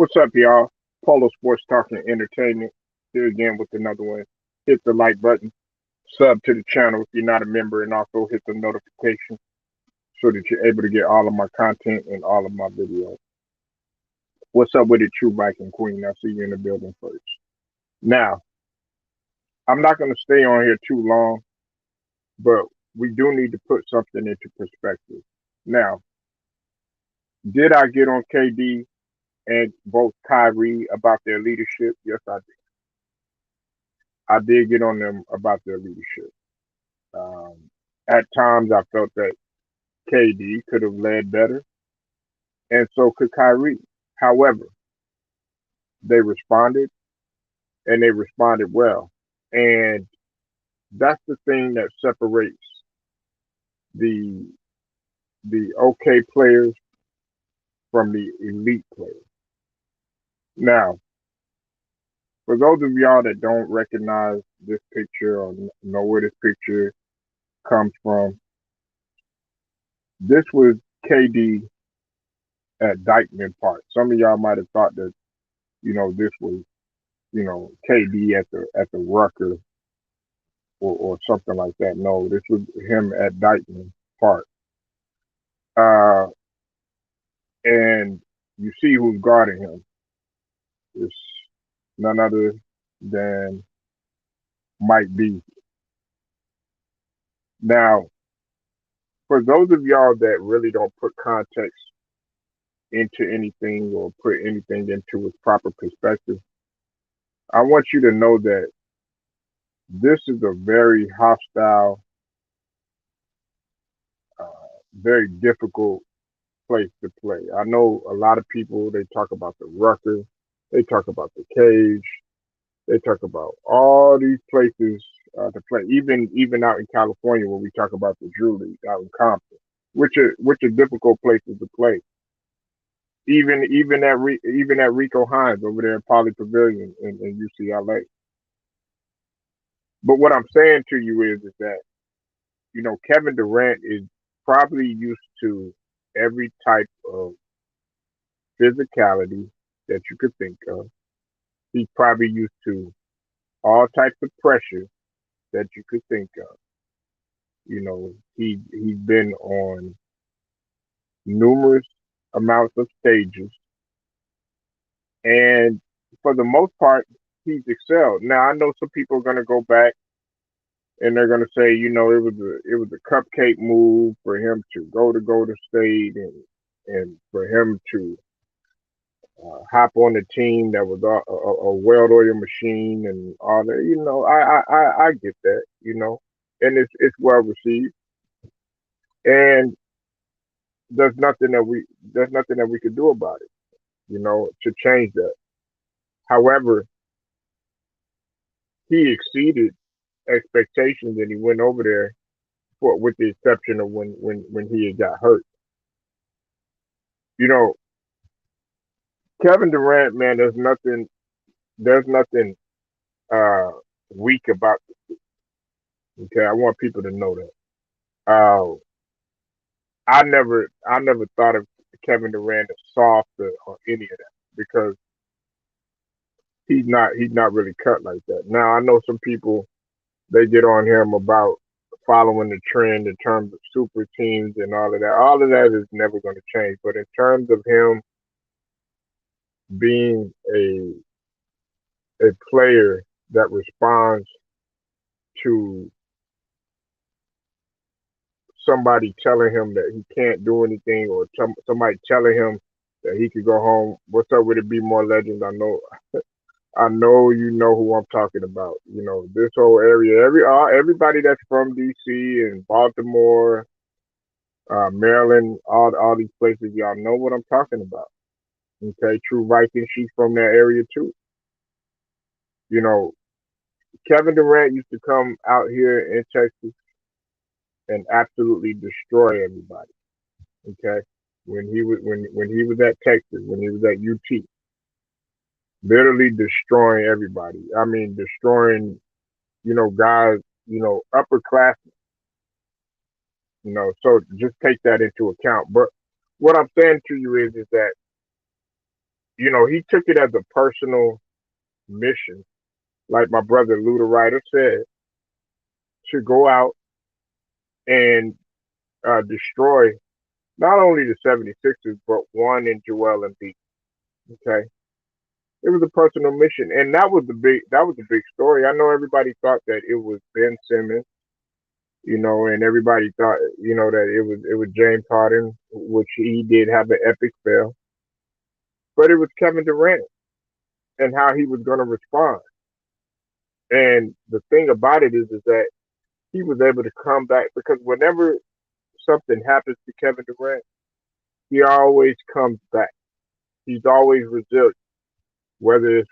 What's up, y'all? Polo Sports Talking Entertainment here again with another one. Hit the like button, sub to the channel if you're not a member, and also hit the notification so that you're able to get all of my content and all of my videos. What's up with it, True Viking Queen? I see you in the building first. Now, I'm not going to stay on here too long, but we do need to put something into perspective. Now, did I get on KD and both Kyrie about their leadership? Yes, I did. I did get on them about their leadership. Um, at times, I felt that KD could have led better, and so could Kyrie. However, they responded, and they responded well. And that's the thing that separates the okay players from the elite players. Now, for those of y'all that don't recognize this picture or know where this picture comes from, this was KD at Dykeman Park. Some of y'all might have thought that this was KD at the Rucker or something like that. No, this was him at Dykeman Park. Uh, and you see who's guarding him. It's none other than Mike B. Now, for those of y'all that really don't put context into anything or put anything into its proper perspective, I want you to know that this is a very hostile, very difficult place to play. I know a lot of people, they talk about the Rucker, they talk about the Cage, they talk about all these places to play. Even out in California, when we talk about the Drew League out in Compton, which are difficult places to play. Even at Rico Hines over there in Poly Pavilion in UCLA. But what I'm saying to you is that Kevin Durant is probably used to every type of physicality that you could think of. He's probably used to all types of pressure that you could think of. He's been on numerous amounts of stages, and for the most part, he's excelled. Now I know some people are going to go back and they're going to say, it was a cupcake move for him to go to Golden State and for him to hop on the team that was a well-oiled machine and all that. I get that. And it's well received, and there's nothing that we could do about it. To change that. However, he exceeded expectations and he went over there with the exception of when he had got hurt. You know, Kevin Durant, man, there's nothing uh weak about this. Okay, I want people to know that. Uh, I never thought of Kevin Durant as soft or any of that because he's not really cut like that. Now I know some people they get on him about following the trend in terms of super teams and all of that. All of that is never going to change. But in terms of him being a player that responds to somebody telling him that he can't do anything or somebody telling him that he could go home. What's up with it? Be more legends. I know you know who I'm talking about. This whole area, everybody that's from DC and Baltimore, Maryland, all these places, y'all know what I'm talking about. Okay, True Viking, she's from that area too. You know, Kevin Durant used to come out here in Texas and absolutely destroy everybody. Okay, when he was at Texas, when he was at UT, literally destroying everybody. I mean, destroying guys, upperclassmen. So just take that into account. But what I'm saying to you is that he took it as a personal mission, like my brother Luda Ryder said, to go out and destroy not only the 76ers, but one in Joel Embiid. Okay. It was a personal mission. And that was the big story. I know everybody thought that it was Ben Simmons, and everybody thought, that it was James Harden, which he did have an epic fail. But it was Kevin Durant and how he was gonna respond. And the thing about it is that he was able to come back because whenever something happens to Kevin Durant, he always comes back. He's always resilient, whether it's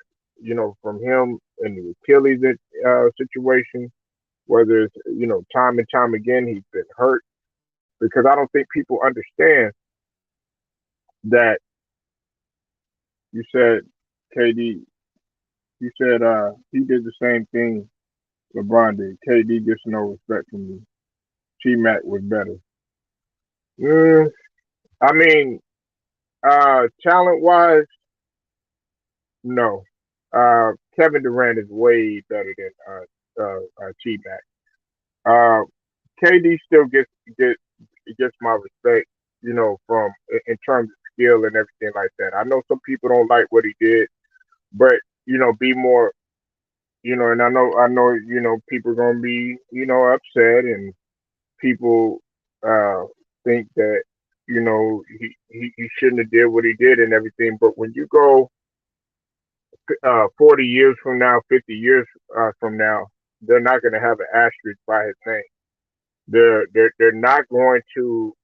from him in the Achilles situation, whether it's time and time again he's been hurt. Because I don't think people understand that you said KD, you said he did the same thing LeBron did. KD gets no respect from me. T Mac was better. Mm, I mean, talent wise, no. Kevin Durant is way better than T Mac. Uh, KD still gets my respect, from in terms of skill and everything like that. I know some people don't like what he did, but be more, and I know, people are gonna be, upset, and people uh think that he shouldn't have did what he did and everything. But when you go 40 years from now, 50 years from now, they're not going to have an asterisk by his name. They're not going to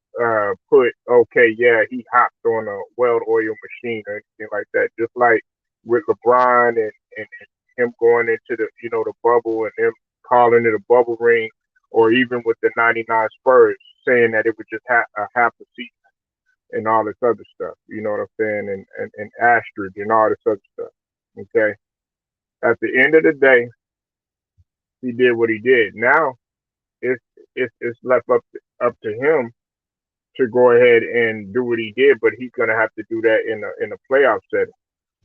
put, okay, yeah, he hopped on a weld oil machine or anything like that. Just like with LeBron and him going into the bubble and him calling it a bubble ring, or even with the '99 Spurs saying that it was just a half a season and all this other stuff. You know what I'm saying? And asterisk and all this other stuff. Okay. At the end of the day, he did what he did. Now it's it's left up to him to go ahead and do what he did, but he's gonna have to do that in a playoff setting.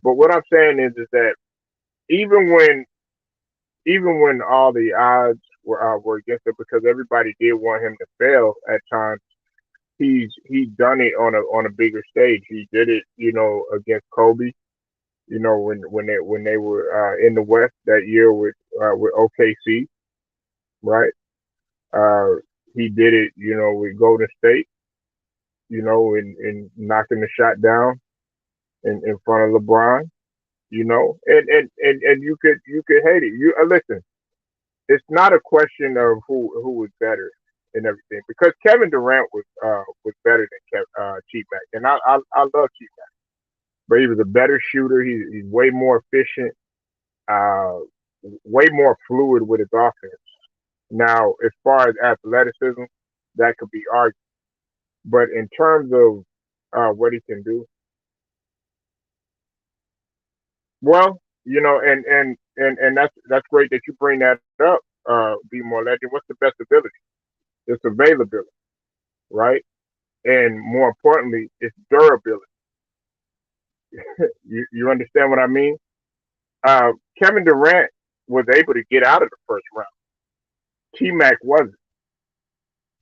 But what I'm saying is that even when even when all the odds were against him, because everybody did want him to fail at times, he's done it on a bigger stage. He did it, against Kobe. When they were in the West that year with OKC, right? Uh, he did it, with Golden State, and knocking the shot down in front of LeBron, and you could hate it. You listen, it's not a question of who was better and everything, because Kevin Durant was better than T Mac, and I love T Mac, but he was a better shooter. He's way more efficient, uh, way more fluid with his offense. Now, as far as athleticism, that could be argued, but in terms of what he can do, well, and that's great that you bring that up. Be more legend. What's the best ability? It's availability, right? And more importantly, it's durability. You understand what I mean? Uh, Kevin Durant was able to get out of the first round. T Mac wasn't.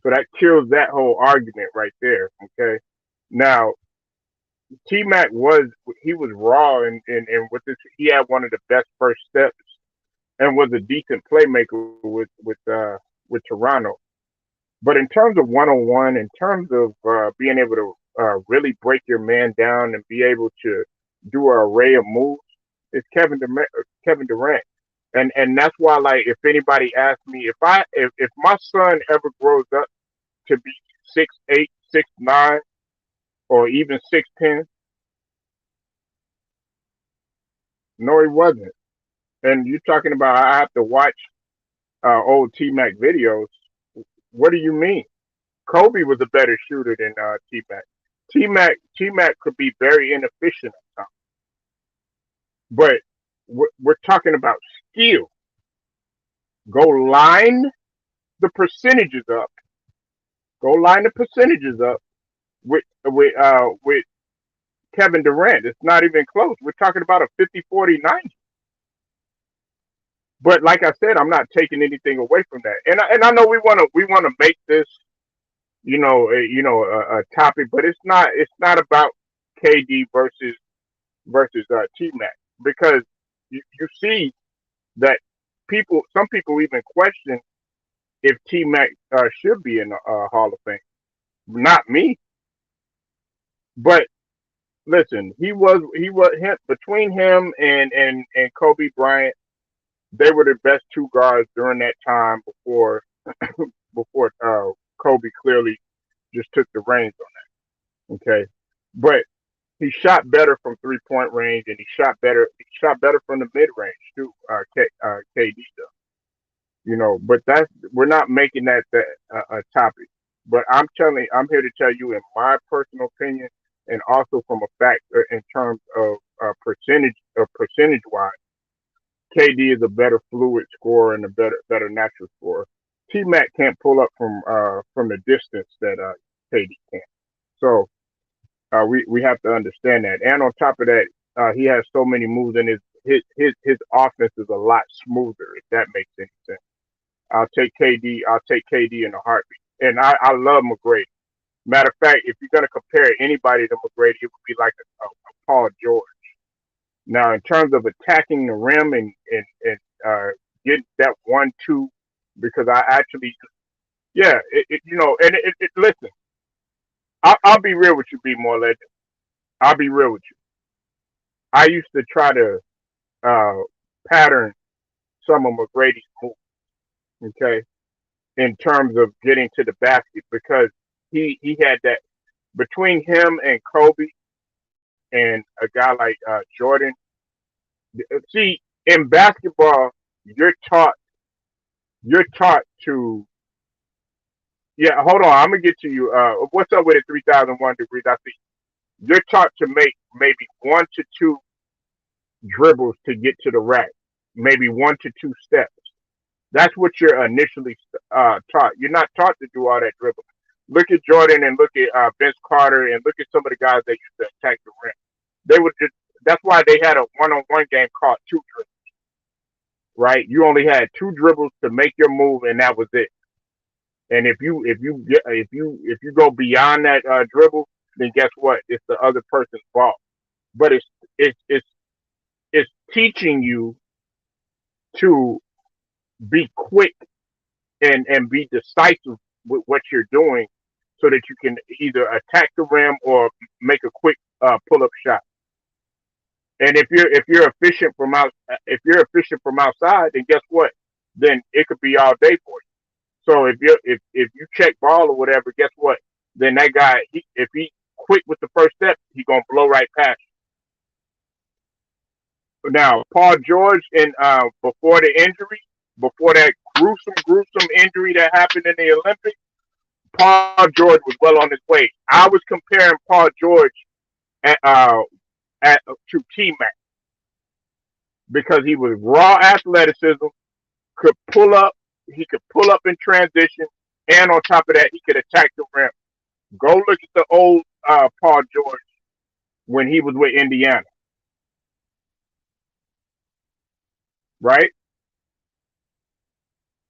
So that kills that whole argument right there. Okay. Now, T Mac was raw, and with this, he had one of the best first steps and was a decent playmaker with Toronto. But in terms of one on one, in terms of being able to really break your man down and be able to do an array of moves, it's Kevin Durant. And that's why, like, if anybody asks me if my son ever grows up to be 6'8", 6'9", or even 6'10", no, he wasn't. And you're talking about I have to watch old T Mac videos. What do you mean? Kobe was a better shooter than T Mac. T Mac could be very inefficient at times, but we're talking about skill. Go line the percentages up. Go line the percentages up with Kevin Durant. It's not even close. We're talking about a 50-40-90. But like I said, I'm not taking anything away from that. And I know we want to make this a topic, but it's not about KD versus T Mac, because you see that some people even question if T Mac should be in the Hall of Fame. Not me, but listen, he was him, between him and Kobe Bryant. They were the best two guards during that time before Kobe clearly just took the reins on that. Okay, but he shot better from 3 point range, and he shot better. He shot better from the mid range too. KD does, But we're not making that a topic. But I'm here to tell you, in my personal opinion, and also from a fact in terms of percentage wise, KD is a better fluid scorer and a better natural scorer. T Mac can't pull up from the distance that KD can. So we have to understand that. And on top of that, he has so many moves, and his offense is a lot smoother. If that makes any sense, I'll take KD. I'll take KD in a heartbeat. And I love McGrady. Matter of fact, if you're gonna compare anybody to McGrady, it would be like a Paul George. Now, in terms of attacking the rim and getting that 1-2, because I actually, yeah, and listen, I'll be real with you, be more legend. I'll be real with you. I used to try to uh, pattern some of McGrady's moves, okay, in terms of getting to the basket, because he had that between him and Kobe and a guy like Jordan. See, in basketball, you're taught you're taught to, yeah. Hold on, I'm gonna get to you. What's up with it? 3001 degrees. I see. You're taught to make maybe 1 to 2 dribbles to get to the rack, maybe 1 to 2 steps. That's what you're initially taught. You're not taught to do all that dribbling. Look at Jordan and look at Vince Carter and look at some of the guys that used to attack the rim. They would just. That's why they had a one-on-one game called two dribbles. Right? You only had two dribbles to make your move, and that was it. And if you go beyond that dribble, then guess what? It's the other person's fault. But it's it's it's teaching you to be quick and be decisive with what you're doing, so that you can either attack the rim or make a quick pull up shot. And if you're efficient from outside, then guess what? Then it could be all day for you. So if you check ball or whatever, guess what? Then that guy, if he quick with the first step, he gonna blow right past you. Now, Paul George, and before the injury, before that gruesome injury that happened in the Olympics, Paul George was well on his way. I was comparing Paul George at, uh, to T Mac, because he was raw athleticism, could pull up, he could pull up in transition, and on top of that, he could attack the rim. Go look at the old Paul George when he was with Indiana, right?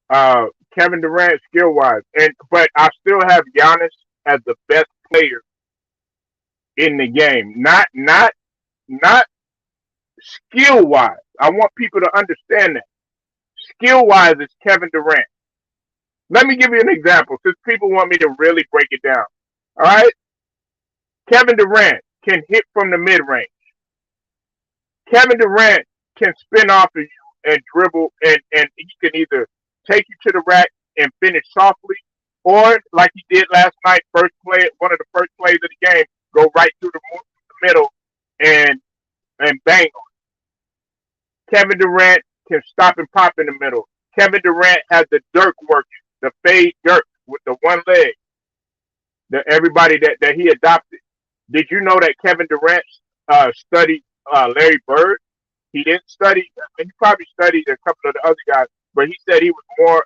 Uh, Kevin Durant, skill wise, but I still have Giannis as the best player in the game. Not skill wise. I want people to understand that skill wise is Kevin Durant. Let me give you an example, since people want me to really break it down. All right, Kevin Durant can hit from the mid range. Kevin Durant can spin off of you and dribble, and he can either take you to the rack and finish softly, or like he did last night, first play, one of the first plays of the game, go right through the middle and bang. Kevin Durant can stop and pop in the middle. Kevin Durant has the Dirk work, the fade Dirk with the one leg. Everybody that he adopted. Did you know that Kevin Durant studied Larry Bird? He didn't study. He probably studied a couple of the other guys, but he said he was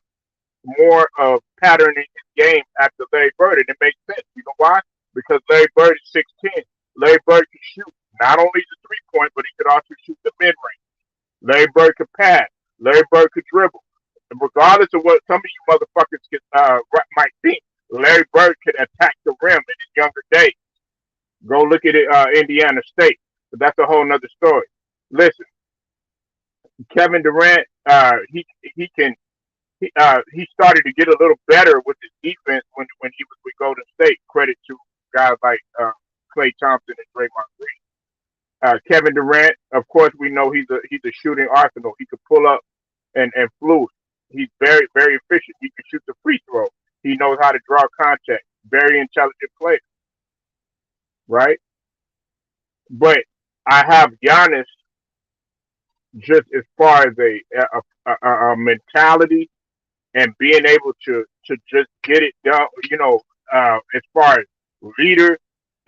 more of patterning his game after Larry Bird, and it makes sense. You know why? Because Larry Bird is 6'10", Larry Bird could shoot not only the 3 point, but he could also shoot the mid range. Larry Bird could pass. Larry Bird could dribble. And regardless of what some of you motherfuckers might think, Larry Bird could attack the rim in his younger days. Go look at it, Indiana State. But that's a whole nother story. Listen, Kevin Durant, he can he started to get a little better with his defense when he was with Golden State. Credit to guys like Klay Thompson and Draymond Green. Kevin Durant, of course, we know he's a shooting arsenal. He could pull up and fluid. He's very very efficient. He can shoot the free throw. He knows how to draw contact. Very intelligent player, right? But I have Giannis just as far as a mentality and being able to just get it done. As far as leader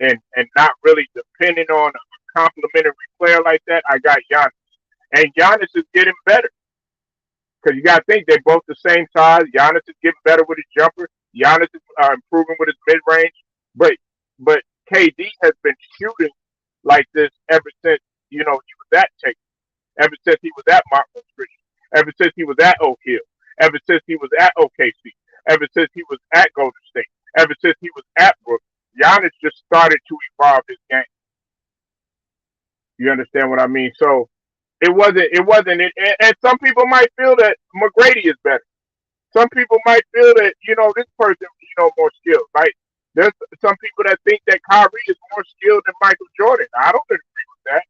and not really depending on a complimentary player like that. I got Giannis, and Giannis is getting better because you got to think they're both the same size. Giannis is getting better with his jumper. Giannis is improving with his mid range, but but KD has been shooting like this ever since he was at Texas, ever since he was at Montgomery Street, ever since he was at Oak Hill, ever since he was at OKC, ever since he was at Golden State, ever since he was at Brook. Giannis just started to evolve his game. You understand what I mean? So and some people might feel that McGrady is better. Some people might feel that this person more skilled. Like there's some people that think that Kyrie is more skilled than Michael Jordan. I don't agree with that.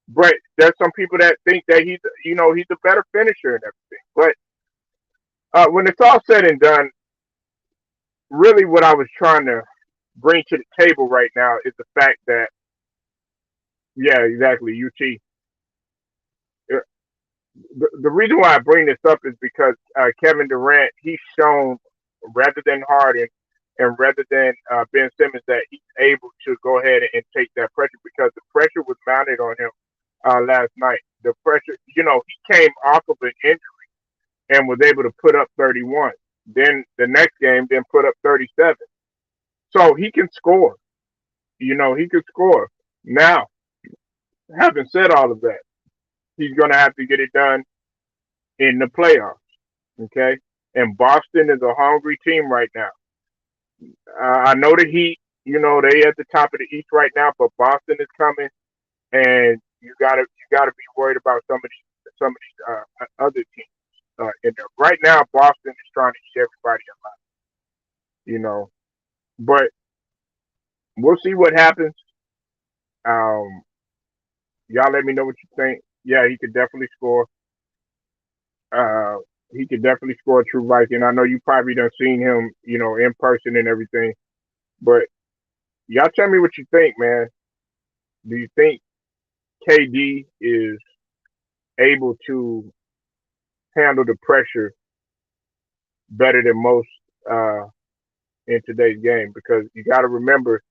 But there's some people that think that he's a better finisher and everything. But when it's all said and done, really what I was trying to bring to the table right now is the fact that yeah, exactly, UT. The reason why I bring this up is because Kevin Durant, he's shown rather than Harden and rather than Ben Simmons that he's able to go ahead and take that pressure because the pressure was mounted on him last night. The pressure, he came off of an injury and was able to put up 31. Then the next game, then put up 37. So he can score. He can score. Now, having said all of that, he's going to have to get it done in the playoffs. Okay, and Boston is a hungry team right now. I know the Heat. They at the top of the East right now, but Boston is coming, and you gotta be worried about some of these other teams in there. Right now, Boston is trying to eat everybody alive. You know, but we'll see what happens. Um, y'all let me know what you think. Yeah, he could definitely score. Uh, he could definitely score a true Viking. I know you probably done seen him, in person and everything. But y'all tell me what you think, man. Do you think KD is able to handle the pressure better than most uh, in today's game? Because you got to remember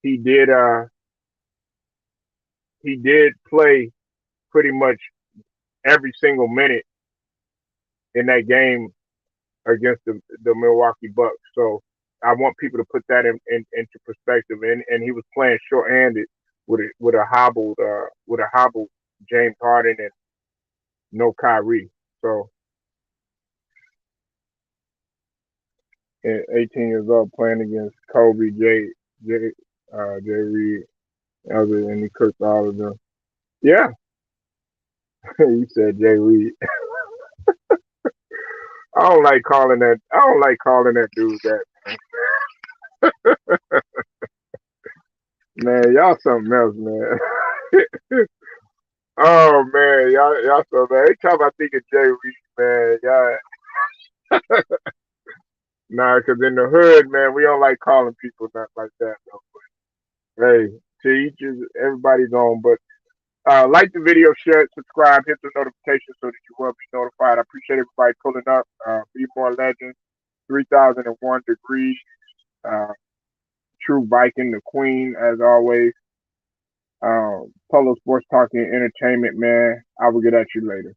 he did uh, he did play pretty much every single minute in that game against the Milwaukee Bucks. So I want people to put that into perspective. And he was playing short-handed with a hobbled James Harden and no Kyrie. So, at 18 years old, playing against Kobe, Jay Reed, other, and he cooked all of them. Yeah, he said Jay Reed. I don't like calling that. I don't like calling that dude that. Man, y'all something else, man. Oh man, y'all so man. Every time I think of Jay Reed, man, y'all nah, cause in the hood, man, we don't like calling people nothing like that. Though. Hey, to each is everybody's own. But like the video, share it, subscribe, hit the notification so that you will be notified. I appreciate everybody pulling up. Be more legends. 3001 degrees. Uh, True Viking, the Queen, as always. Polo Sports Talking Entertainment, man. I will get at you later.